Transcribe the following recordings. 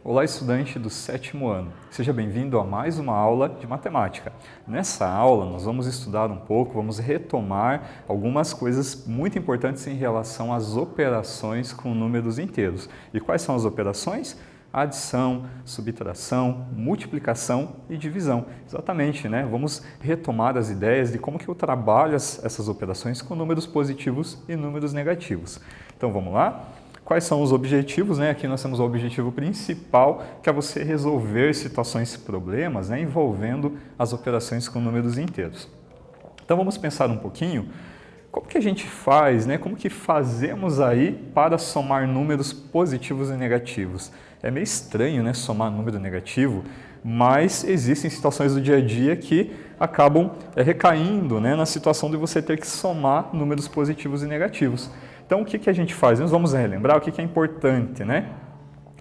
Olá, estudante do 7º ano. Seja bem-vindo a mais uma aula de matemática. Nessa aula, nós vamos estudar um pouco, vamos retomar algumas coisas muito importantes em relação às operações com números inteiros. E quais são as operações? Adição, subtração, multiplicação e divisão. Exatamente, né? Vamos retomar as ideias de como que eu trabalho essas operações com números positivos e números negativos. Então, vamos lá? Quais são os objetivos? Aqui nós temos o objetivo principal, que é você resolver situações e problemas envolvendo as operações com números inteiros. Então vamos pensar um pouquinho, como que a gente faz, como que fazemos aí para somar números positivos e negativos? É meio estranho, somar número negativo, mas existem situações do dia a dia que acabam recaindo, na situação de você ter que somar números positivos e negativos. Então, o que a gente faz? Nós vamos relembrar o que é importante,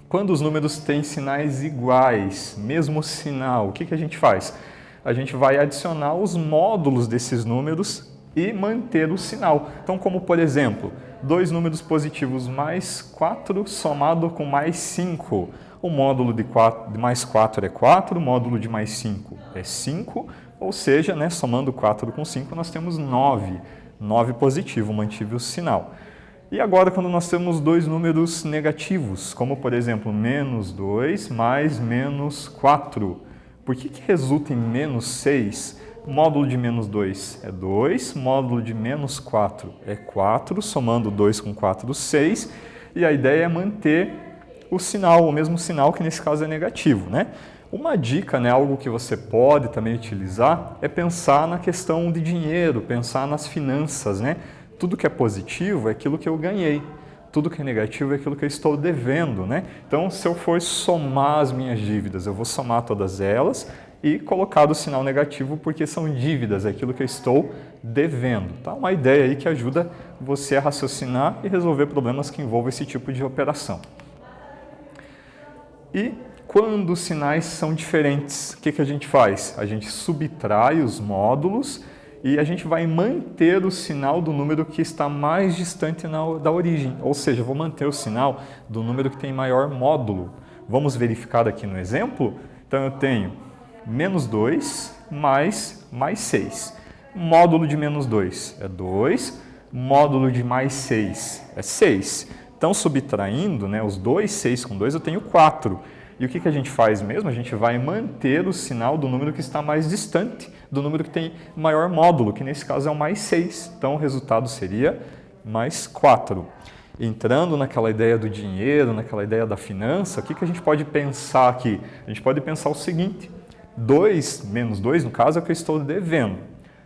Quando os números têm sinais iguais, mesmo sinal, o que a gente faz? A gente vai adicionar os módulos desses números e manter o sinal. Então, como por exemplo, dois números positivos mais 4 somado com mais 5. O módulo de mais 4 é 4, o módulo de mais 5 é 5, ou seja, somando 4 com 5, nós temos 9. 9 positivo, mantive o sinal. E agora, quando nós temos dois números negativos, como por exemplo, menos 2 mais menos 4, por que resulta em menos 6? Módulo de menos 2 é 2, módulo de menos 4 é 4, somando 2 com 4, 6, e a ideia é manter o sinal, o mesmo sinal, que nesse caso é negativo, Uma dica, algo que você pode também utilizar, é pensar na questão de dinheiro, pensar nas finanças, Tudo que é positivo é aquilo que eu ganhei, tudo que é negativo é aquilo que eu estou devendo, Então, se eu for somar as minhas dívidas, eu vou somar todas elas e colocar o sinal negativo porque são dívidas, é aquilo que eu estou devendo. Tá? Uma ideia aí que ajuda você a raciocinar e resolver problemas que envolvam esse tipo de operação. E quando os sinais são diferentes, o que a gente faz? A gente subtrai os módulos e a gente vai manter o sinal do número que está mais distante da origem. Ou seja, eu vou manter o sinal do número que tem maior módulo. Vamos verificar aqui no exemplo? Então, eu tenho menos 2 mais 6. Módulo de menos 2 é 2, módulo de mais 6 é 6. Então, subtraindo os 2, 6 com 2, eu tenho 4. E o que a gente faz mesmo? A gente vai manter o sinal do número que está mais distante do número que tem maior módulo, que nesse caso é o mais 6. Então, o resultado seria mais 4. Entrando naquela ideia do dinheiro, naquela ideia da finança, o que a gente pode pensar aqui? A gente pode pensar o seguinte: 2 menos 2, no caso, é o que eu estou devendo.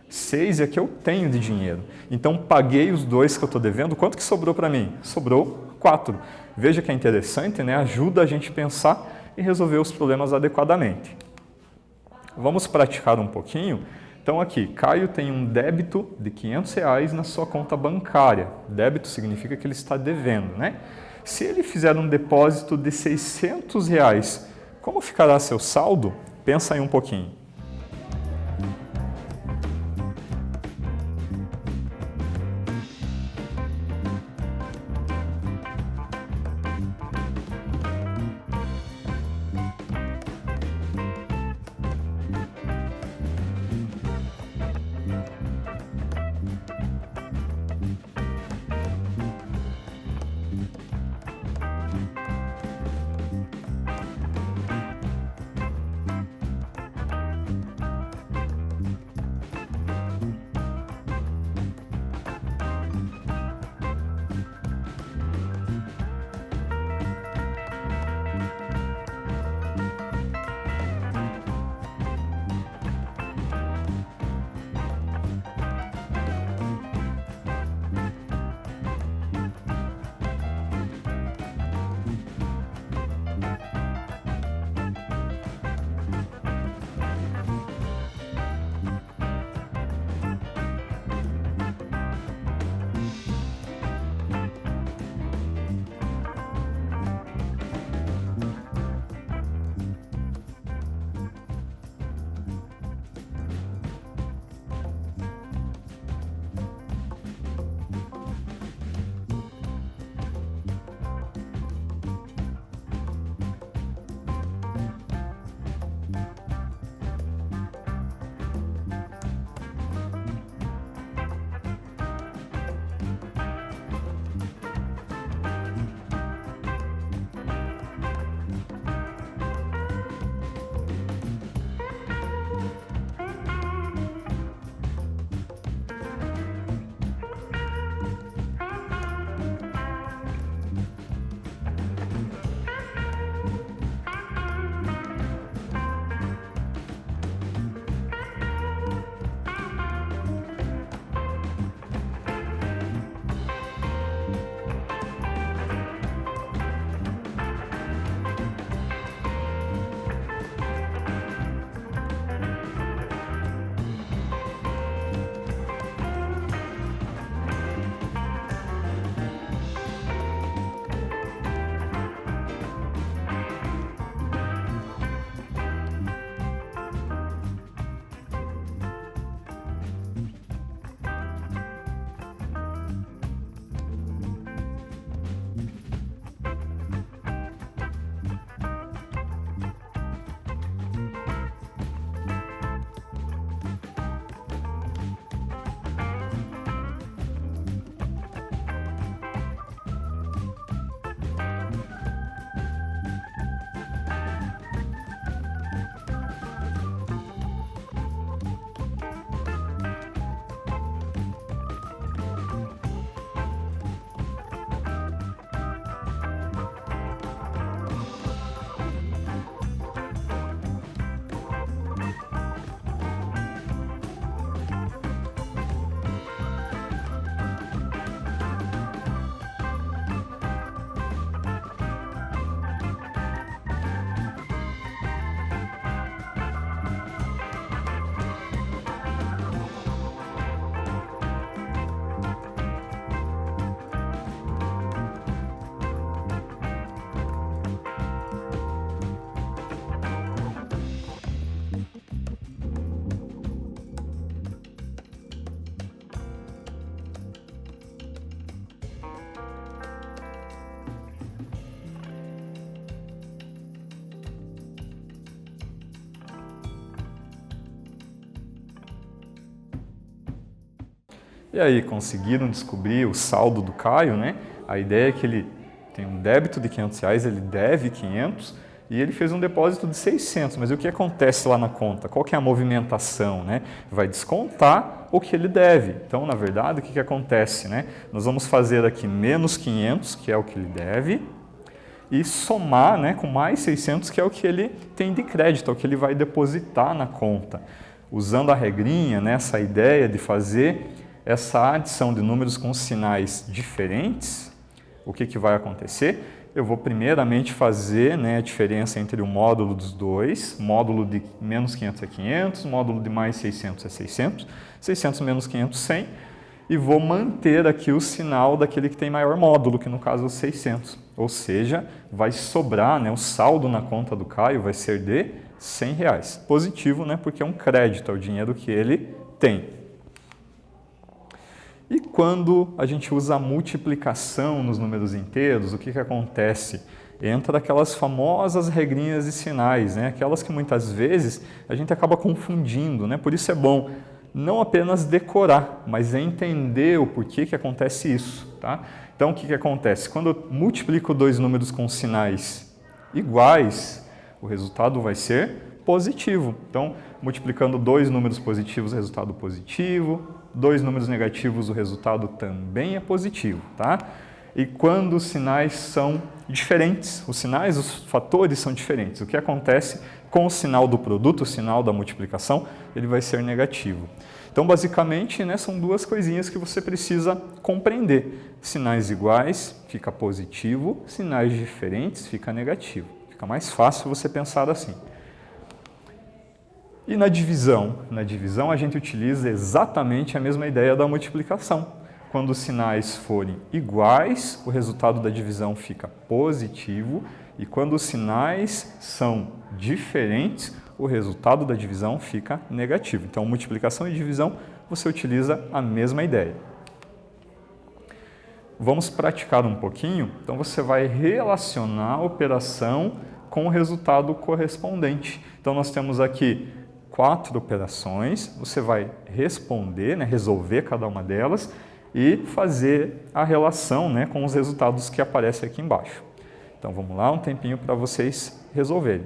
6 é o que eu tenho de dinheiro. Então, paguei os 2 que eu estou devendo. Quanto que sobrou para mim? Sobrou 4. Veja que é interessante, Ajuda a gente a pensar e resolver os problemas adequadamente. Vamos praticar um pouquinho? Então aqui, Caio tem um débito de R$500 na sua conta bancária. Débito significa que ele está devendo, Se ele fizer um depósito de R$600, como ficará seu saldo? Pensa aí um pouquinho. E aí, conseguiram descobrir o saldo do Caio, né? A ideia é que ele tem um débito de R$500, ele deve 500 e ele fez um depósito de 600. Mas o que acontece lá na conta? Qual que é a movimentação, né? Vai descontar o que ele deve. Então, na verdade, o que acontece, né? Nós vamos fazer aqui menos 500, que é o que ele deve, e somar, né, com mais 600, que é o que ele tem de crédito, é o que ele vai depositar na conta. Usando a regrinha, né, essa ideia de fazer essa adição de números com sinais diferentes, o que vai acontecer? Eu vou primeiramente fazer, né, a diferença entre o módulo dos dois, módulo de menos 500 é 500, módulo de mais 600 é 600, 600 menos 500, 100, e vou manter aqui o sinal daquele que tem maior módulo, que no caso é o 600. Ou seja, vai sobrar, né, o saldo na conta do Caio vai ser de R$100. Positivo, né, porque é um crédito, é o dinheiro que ele tem. E quando a gente usa a multiplicação nos números inteiros, o que acontece? Entra aquelas famosas regrinhas de sinais, né? Aquelas que muitas vezes a gente acaba confundindo, né? Por isso é bom não apenas decorar, mas entender o porquê que acontece isso, tá? Então, o que acontece? Quando eu multiplico dois números com sinais iguais, o resultado vai ser positivo. Então, multiplicando dois números positivos, resultado positivo. Dois números negativos, o resultado também é positivo, tá? E quando os sinais são diferentes, os fatores são diferentes, o que acontece com o sinal do produto, o sinal da multiplicação, ele vai ser negativo. Então, basicamente, né, são duas coisinhas que você precisa compreender. Sinais iguais fica positivo, sinais diferentes fica negativo. Fica mais fácil você pensar assim. E na divisão? Na divisão a gente utiliza exatamente a mesma ideia da multiplicação. Quando os sinais forem iguais, o resultado da divisão fica positivo, e quando os sinais são diferentes, o resultado da divisão fica negativo. Então, multiplicação e divisão, você utiliza a mesma ideia. Vamos praticar um pouquinho? Então, você vai relacionar a operação com o resultado correspondente. Então, nós temos aqui 4 operações, você vai responder, né, resolver cada uma delas e fazer a relação, né, com os resultados que aparecem aqui embaixo. Então vamos lá, um tempinho para vocês resolverem.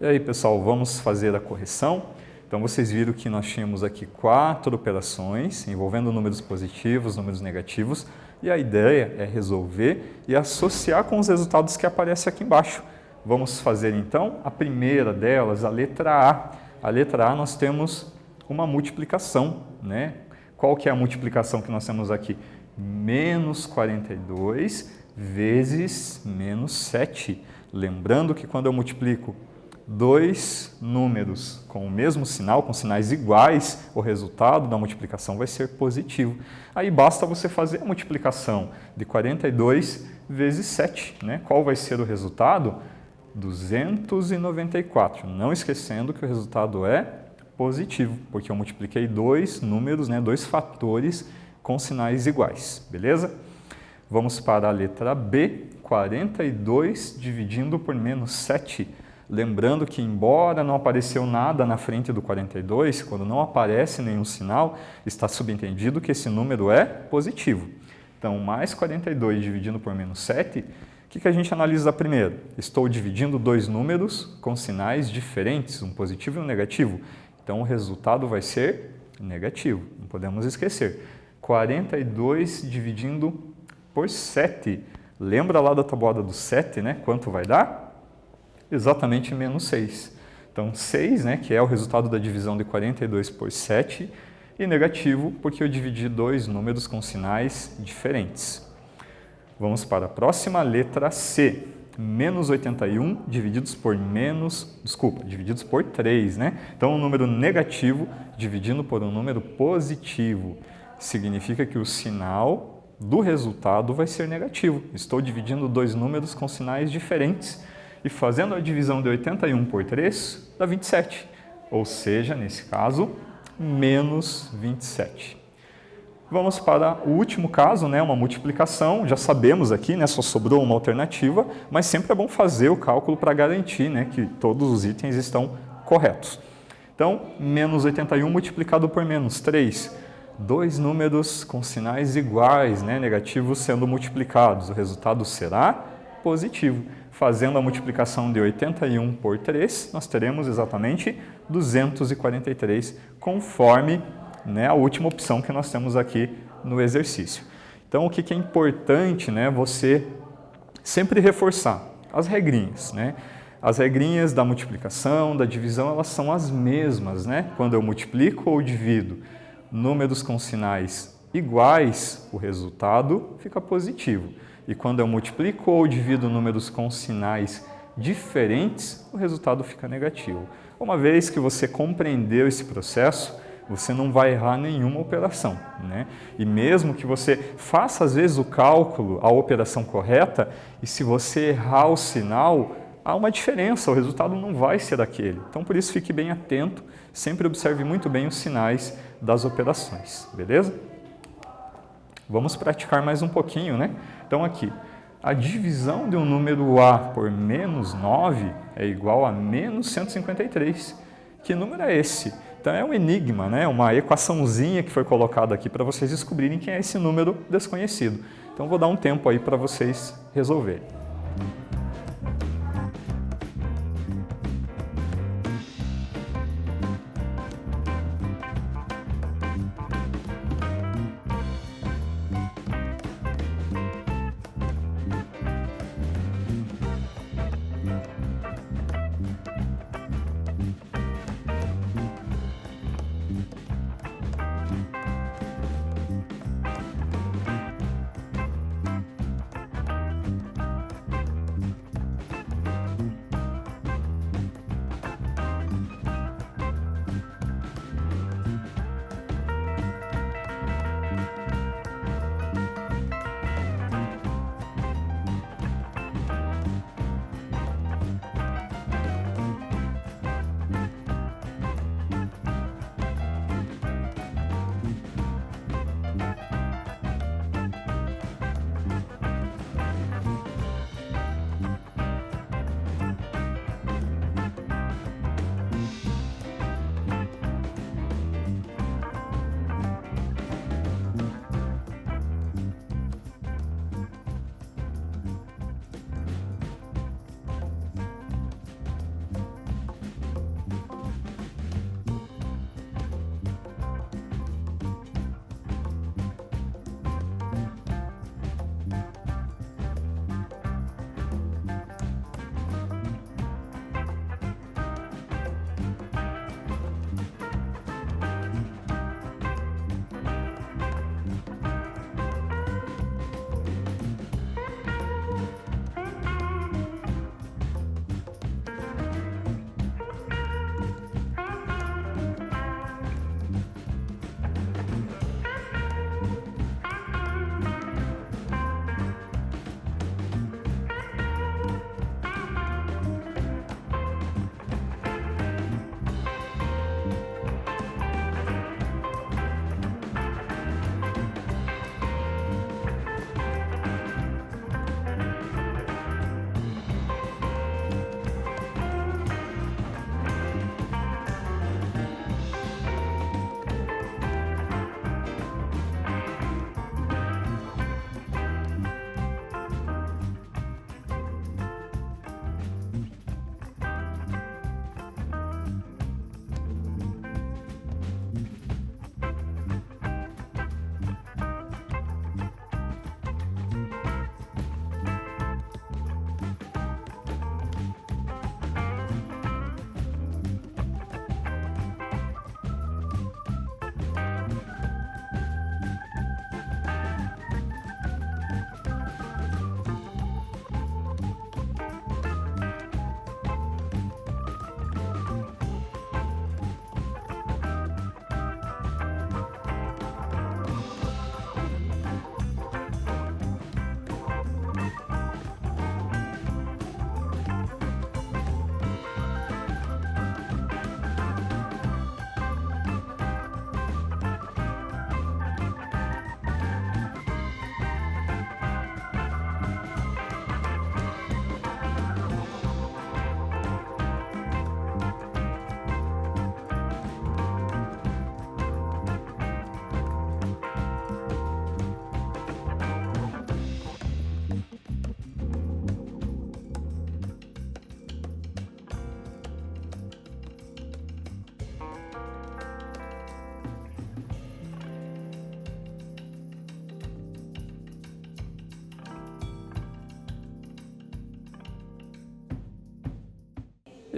E aí, pessoal, vamos fazer a correção? Então, vocês viram que nós tínhamos aqui 4 operações envolvendo números positivos, números negativos, e a ideia é resolver e associar com os resultados que aparecem aqui embaixo. Vamos fazer, então, a primeira delas, a letra A. A letra A nós temos uma multiplicação, né? Qual que é a multiplicação que nós temos aqui? Menos 42 vezes menos 7. Lembrando que quando eu multiplico dois números com o mesmo sinal, com sinais iguais, o resultado da multiplicação vai ser positivo. Aí basta você fazer a multiplicação de 42 vezes 7. Né? Qual vai ser o resultado? 294. Não esquecendo que o resultado é positivo, porque eu multipliquei dois números, né, dois fatores com sinais iguais. Beleza? Vamos para a letra B, 42 dividindo por menos 7. Lembrando que, embora não apareceu nada na frente do 42, quando não aparece nenhum sinal, está subentendido que esse número é positivo. Então, mais 42 dividindo por menos 7, o que a gente analisa primeiro? Estou dividindo dois números com sinais diferentes, um positivo e um negativo. Então, o resultado vai ser negativo, não podemos esquecer. 42 dividindo por 7. Lembra lá da tabuada do 7, né? Quanto vai dar? Exatamente menos 6. Então, 6, né, que é o resultado da divisão de 42 por 7, e negativo porque eu dividi dois números com sinais diferentes. Vamos para a próxima, letra C. Menos 81 divididos por divididos por 3, né? Então, um número negativo dividindo por um número positivo. Significa que o sinal do resultado vai ser negativo. Estou dividindo dois números com sinais diferentes. E fazendo a divisão de 81 por 3, dá 27. Ou seja, nesse caso, menos 27. Vamos para o último caso, né, uma multiplicação. Já sabemos aqui, né, só sobrou uma alternativa, mas sempre é bom fazer o cálculo para garantir, né, que todos os itens estão corretos. Então, menos 81 multiplicado por menos 3. Dois números com sinais iguais, né, negativos sendo multiplicados. O resultado será positivo. Fazendo a multiplicação de 81 por 3, nós teremos exatamente 243, conforme, né, a última opção que nós temos aqui no exercício. Então, o que é importante, né, você sempre reforçar? As regrinhas. Né? As regrinhas da multiplicação, da divisão, elas são as mesmas. Né? Quando eu multiplico ou divido números com sinais iguais, o resultado fica positivo. E quando eu multiplico ou divido números com sinais diferentes, o resultado fica negativo. Uma vez que você compreendeu esse processo, você não vai errar nenhuma operação. Né? E mesmo que você faça, às vezes, o cálculo, a operação correta, e se você errar o sinal, há uma diferença, o resultado não vai ser aquele. Então, por isso, fique bem atento, sempre observe muito bem os sinais das operações. Beleza? Vamos praticar mais um pouquinho, né? Então, aqui, a divisão de um número A por menos 9 é igual a menos 153. Que número é esse? Então, é um enigma, né? Uma equaçãozinha que foi colocada aqui para vocês descobrirem quem é esse número desconhecido. Então, vou dar um tempo aí para vocês resolverem.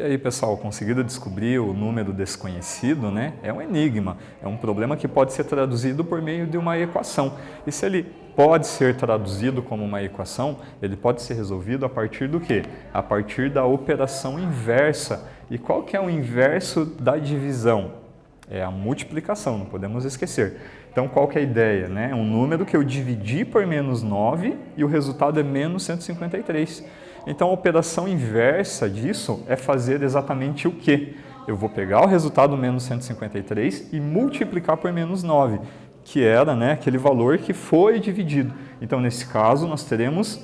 E aí, pessoal, conseguiram descobrir o número desconhecido, né? É um enigma, é um problema que pode ser traduzido por meio de uma equação. E se ele pode ser traduzido como uma equação, ele pode ser resolvido a partir do quê? A partir da operação inversa. E qual que é o inverso da divisão? É a multiplicação, não podemos esquecer. Então, qual que é a ideia? Né? Um número que eu dividi por menos 9 e o resultado é menos 153. Então, a operação inversa disso é fazer exatamente o quê? Eu vou pegar o resultado menos 153 e multiplicar por menos 9, que era, né, aquele valor que foi dividido. Então, nesse caso, nós teremos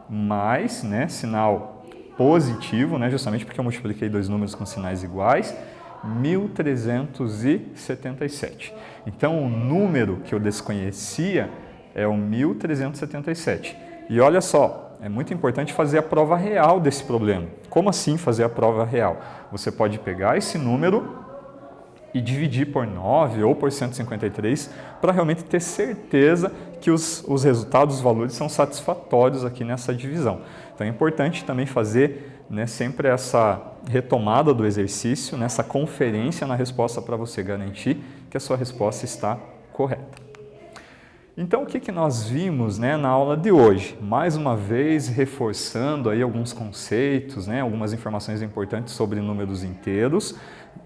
mais, né, sinal positivo, né, justamente porque eu multipliquei dois números com sinais iguais, 1377. Então, o número que eu desconhecia é o 1377. E olha só, é muito importante fazer a prova real desse problema. Como assim fazer a prova real? Você pode pegar esse número e dividir por 9 ou por 153 para realmente ter certeza que os resultados, os valores são satisfatórios aqui nessa divisão. Então é importante também fazer, né, sempre essa retomada do exercício, nessa conferência na resposta para você garantir que a sua resposta está correta. Então, o que nós vimos, né, na aula de hoje? Mais uma vez, reforçando aí alguns conceitos, né, algumas informações importantes sobre números inteiros.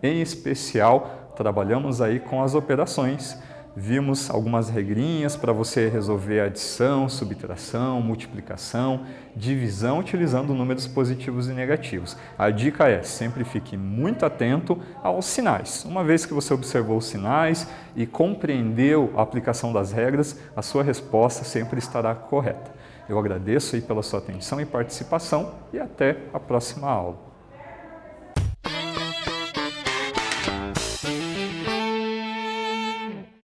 Em especial, trabalhamos aí com as operações. Vimos algumas regrinhas para você resolver adição, subtração, multiplicação, divisão utilizando números positivos e negativos. A dica é, sempre fique muito atento aos sinais. Uma vez que você observou os sinais e compreendeu a aplicação das regras, a sua resposta sempre estará correta. Eu agradeço aí pela sua atenção e participação e até a próxima aula.